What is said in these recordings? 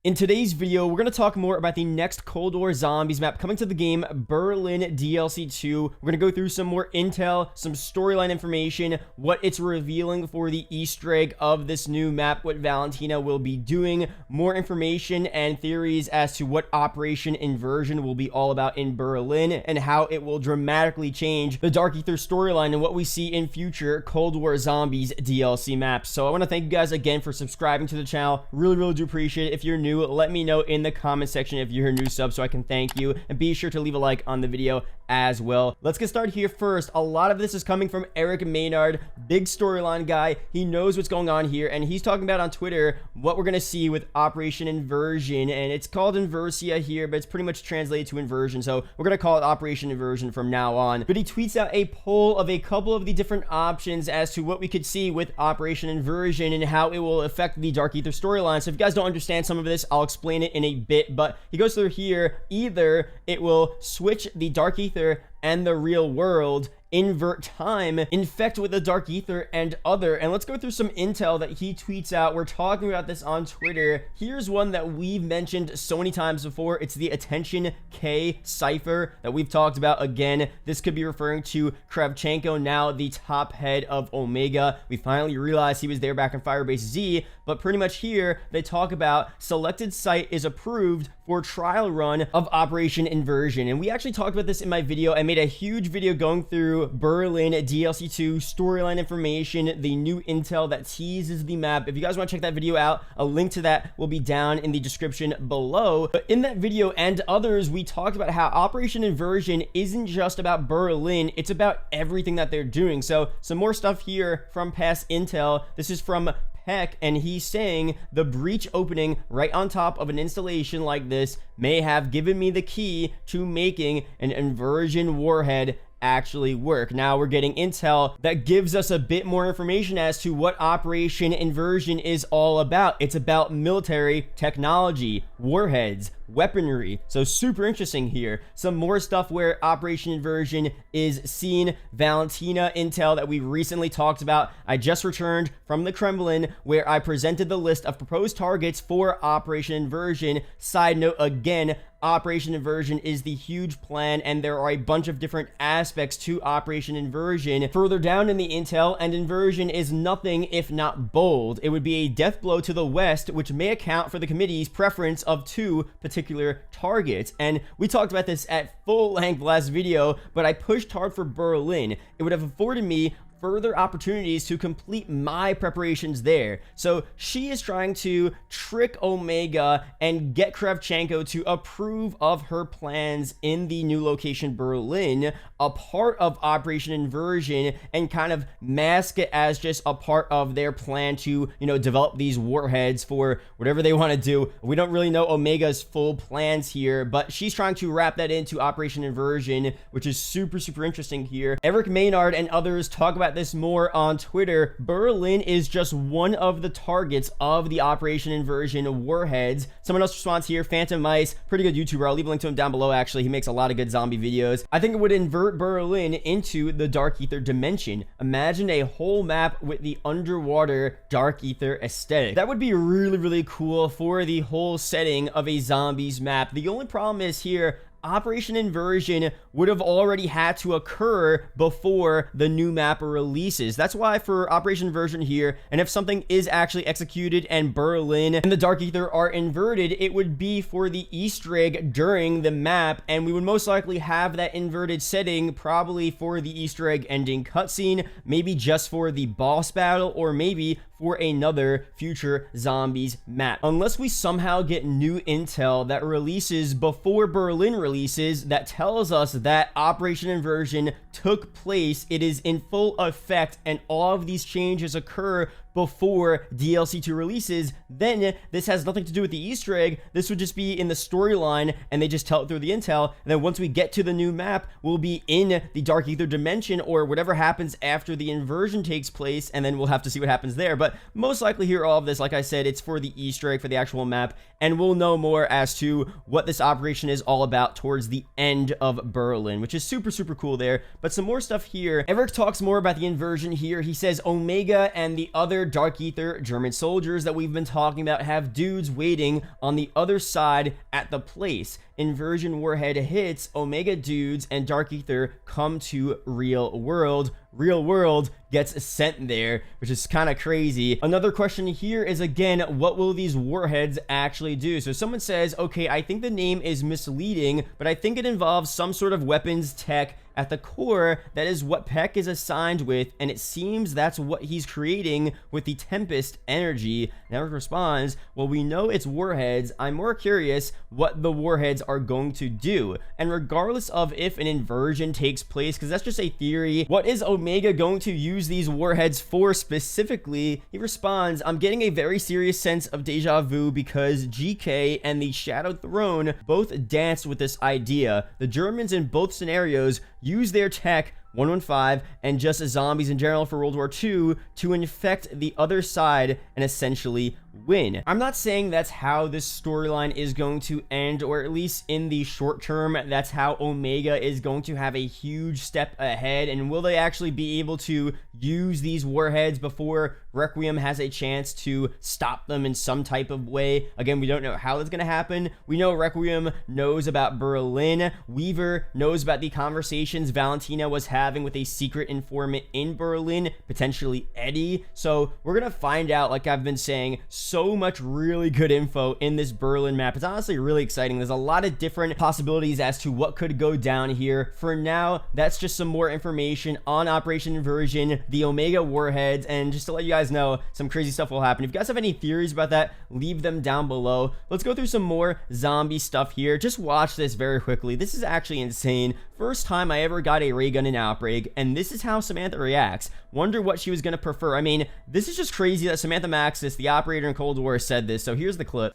In today's video, we're going to talk more about the next Cold War Zombies map coming to the game, Berlin DLC 2. We're going to go through some more intel, some storyline information, what it's revealing for the Easter egg of this new map, what Valentina will be doing, more information and theories as to what Operation Inversion will be all about in Berlin, and how it will dramatically change the Dark Ether storyline and what we see in future Cold War Zombies DLC maps. So I want to thank you guys again for subscribing to the channel. Really do appreciate it. If you're new, let me know in the comment section if you're a new sub so I can thank you, and be sure to leave a like on the video as well. Let's get started here first. A lot of this is coming from Eric Maynard, big storyline guy. He knows what's going on here, and he's talking about on Twitter what we're gonna see with Operation Inversion, and it's called Inversia here, but it's pretty much translated to Inversion, so we're gonna call it Operation Inversion from now on. But he tweets out a poll of a couple of the different options as to what we could see with Operation Inversion and how it will affect the Dark Ether storyline. So if you guys don't understand some of this, I'll explain it in a bit, but he goes through here. Either it will switch the Dark Ether and the real world, invert time, infect with the Dark Ether and other. And let's go through some intel that he tweets out. We're talking about this on Twitter. Here's one that we've mentioned so many times before. It's the Attention K cipher that we've talked about again. This could be referring to Kravchenko, now the top head of Omega. We finally realized he was there back in Firebase Z, but pretty much here they talk about selected site is approved for trial run of Operation Inversion. And we actually talked about this in my video. I made a huge video going through Berlin DLC 2 storyline information, the new intel that teases the map. If you guys want to check that video out, a link to that will be down in the description below. But in that video and others, we talked about how Operation Inversion isn't just about Berlin, it's about everything that they're doing. So some more stuff here from past intel. This is from Peck, and he's saying the breach opening right on top of an installation like this may have given me the key to making an Inversion warhead actually work. Now we're getting intel that gives us a bit more information as to what Operation Inversion is all about. It's about military technology, warheads, weaponry. So super interesting here. Some more stuff where Operation Inversion is seen. Valentina intel that we recently talked about. I just returned from the Kremlin where I presented the list of proposed targets for Operation Inversion. Side note again, Operation Inversion is the huge plan, and there are a bunch of different aspects to Operation Inversion further down in the intel, and Inversion is nothing if not bold. It would be a death blow to the West, which may account for the committee's preference of two particular targets. And we talked about this at full length last video, but I pushed hard for Berlin. It would have afforded me further opportunities to complete my preparations there. So she is trying to trick Omega and get Kravchenko to approve of her plans in the new location Berlin, a part of Operation Inversion, and kind of mask it as just a part of their plan to, you know, develop these warheads for whatever they want to do. We don't really know Omega's full plans here, but she's trying to wrap that into Operation Inversion, which is super interesting here. Eric Maynard and others talk about this more on Twitter. Berlin is just one of the targets of the Operation Inversion warheads. Someone else responds here, Phantom Mice, pretty good YouTuber. I'll leave a link to him down below. Actually, he makes a lot of good zombie videos. I think it would invert Berlin into the Dark Ether dimension. Imagine a whole map with the underwater Dark Ether aesthetic. That would be really cool for the whole setting of a zombies map. The only problem is here, Operation Inversion would have already had to occur before the new map releases. That's why for Operation Inversion here, and if something is actually executed and Berlin and the Dark Ether are inverted, it would be for the Easter egg during the map, and we would most likely have that inverted setting probably for the Easter egg ending cutscene, maybe just for the boss battle, or maybe for another future zombies map. Unless we somehow get new intel that releases before Berlin releases that tells us that Operation Inversion took place, it is in full effect, and all of these changes occur before DLC 2 releases, then this has nothing to do with the Easter egg. This would just be in the storyline, and they just tell it through the intel. And then once we get to the new map, we'll be in the Dark Ether dimension, or whatever happens after the inversion takes place, and then we'll have to see what happens there. But most likely here, all of this, like I said, it's for the Easter egg, for the actual map, and we'll know more as to what this operation is all about towards the end of Berlin, which is super cool there. But some more stuff here. Eric talks more about the inversion here. He says Omega and the other other Dark Ether German soldiers that we've been talking about have dudes waiting on the other side at the place. Inversion Warhead hits, Omega dudes and Dark Ether come to real world. Real world gets sent there, which is kind of crazy. Another question here is, again, what will these warheads actually do? So someone says, okay, I think the name is misleading, but I think it involves some sort of weapons tech at the core. That is what Peck is assigned with, and it seems that's what he's creating with the Tempest energy. Now it responds, well, we know it's warheads. I'm more curious what the warheads are going to do. And regardless of if an inversion takes place, because that's just a theory, what is Omega going to use these warheads for specifically? He responds, I'm getting a very serious sense of deja vu because GK and the Shadow Throne both danced with this idea. The Germans in both scenarios use their tech 115 and just zombies in general for World War II to infect the other side and essentially win. I'm not saying that's how this storyline is going to end, or at least in the short term, that's how Omega is going to have a huge step ahead. And will they actually be able to use these warheads before Requiem has a chance to stop them in some type of way? Again, we don't know how that's going to happen. We know Requiem knows about Berlin. Weaver knows about the conversations Valentina was having with a secret informant in Berlin, potentially Eddie. So we're going to find out, like I've been saying, so much really good info in this Berlin map. It's honestly really exciting. There's a lot of different possibilities as to what could go down here. For now, that's just some more information on Operation Inversion, the Omega warheads, and just to let you guys know, some crazy stuff will happen. If you guys have any theories about that, leave them down below. Let's go through some more zombie stuff here. Just watch this very quickly. This is actually insane. First time I ever got a ray gun in Outbreak, and this is how Samantha reacts. Wonder what she was going to prefer. I mean, this is just crazy that Samantha Maxis, the operator in Cold War, said this. So here's the clip.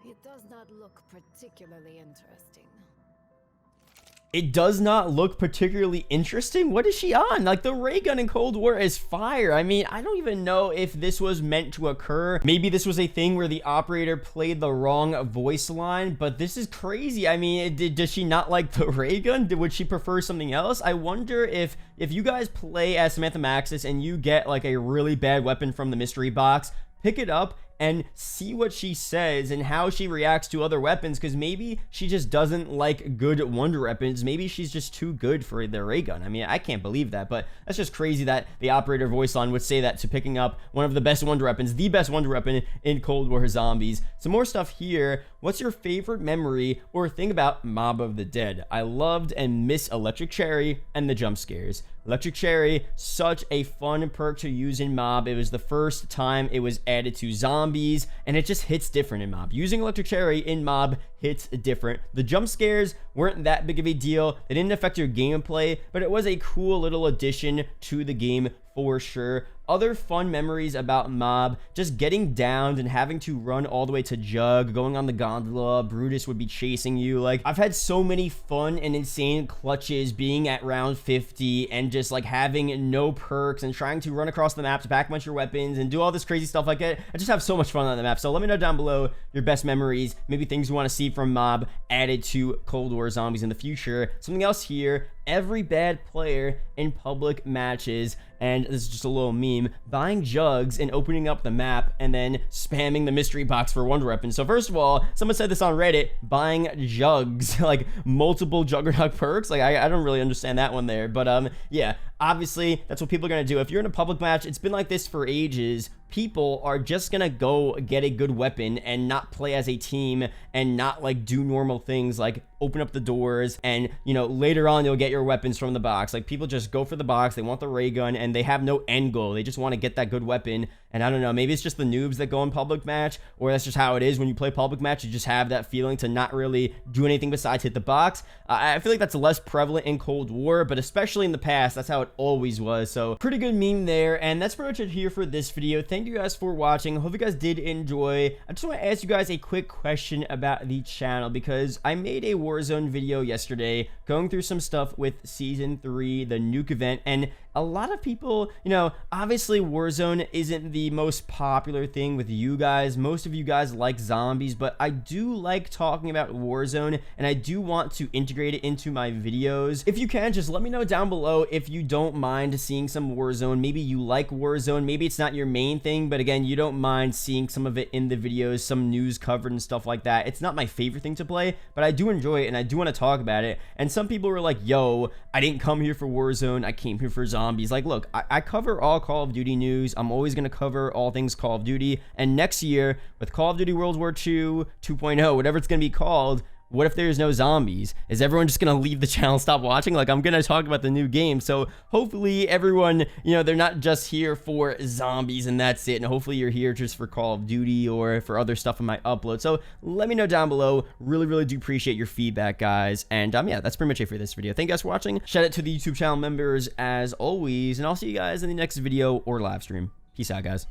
It does not look particularly interesting. It does not look particularly interesting? What is she on? Like, the ray gun in Cold War is fire. I mean, I don't even know if this was meant to occur. Maybe this was a thing where the operator played the wrong voice line, but this is crazy. I mean, does she not like the ray gun? Would she prefer something else? I wonder if you guys play as Samantha Maxis and you get like a really bad weapon from the mystery box, pick it up and see what she says and how she reacts to other weapons, because maybe she just doesn't like good wonder weapons. Maybe she's just too good for the ray gun. I mean, I can't believe that, but that's just crazy that the operator voice line would say that to picking up one of the best wonder weapons, the best wonder weapon in Cold War Zombies. Some more stuff here. What's your favorite memory or thing about Mob of the Dead? I loved and miss Electric Cherry and the jump scares. Electric Cherry, such a fun perk to use in Mob. It was the first time it was added to zombies, and it just hits different in Mob. Using Electric Cherry in Mob hits different. The jump scares weren't that big of a deal. They didn't affect your gameplay, but it was a cool little addition to the game for sure. Other fun memories about Mob, just getting downed and having to run all the way to Jug, going on the gondola, Brutus would be chasing you. Like, I've had so many fun and insane clutches being at round 50 and just like having no perks and trying to run across the map to backmunch your weapons and do all this crazy stuff like that. I just have so much fun on the map. So let me know down below your best memories, maybe things you want to see from Mob added to Cold War Zombies in the future. Something else here, every bad player in public matches, and this is just a little meme, buying jugs and opening up the map and then spamming the mystery box for wonder weapons. So first of all, someone said this on Reddit, buying jugs, like multiple Juggernaut perks. Like, I don't really understand that one there, but yeah, obviously that's what people are gonna do. If you're in a public match, it's been like this for ages. People are just gonna go get a good weapon and not play as a team and not like do normal things like open up the doors and, you know, later on you'll get your weapons from the box. Like, people just go for the box, they want the ray gun, and they have no end goal. They just want to get that good weapon. And I don't know, maybe it's just the noobs that go in public match, or that's just how it is when you play public match. You just have that feeling to not really do anything besides hit the box. I feel like that's less prevalent in Cold War, but especially in the past, that's how it always was. So pretty good meme there. And that's pretty much it here for this video. Thank you guys for watching. Hope you guys did enjoy. I just want to ask you guys a quick question about the channel, because I made a Warzone video yesterday going through some stuff with Season 3, the nuke event, and a lot of people, obviously Warzone isn't the most popular thing with you guys. Most of you guys like zombies, but I do like talking about Warzone, and I do want to integrate it into my videos. If you can, just let me know down below if you don't mind seeing some Warzone. Maybe you like Warzone, maybe it's not your main thing, but again, you don't mind seeing some of it in the videos, some news covered and stuff like that. It's not my favorite thing to play, but I do enjoy it and I do want to talk about it. And some people were like, yo, I didn't come here for Warzone, I came here for zombies. Like, look, I cover all Call of Duty news. I'm always going to cover all things Call of Duty. And next year, with Call of Duty World War II 2.0, whatever it's going to be called, what if there's no zombies? Is everyone just going to leave the channel and stop watching? Like, I'm going to talk about the new game. So hopefully everyone, they're not just here for zombies and that's it. And hopefully you're here just for Call of Duty or for other stuff in my upload. So let me know down below. Really, really do appreciate your feedback, guys. And yeah, that's pretty much it for this video. Thank you guys for watching. Shout out to the YouTube channel members as always. And I'll see you guys in the next video or live stream. Peace out, guys.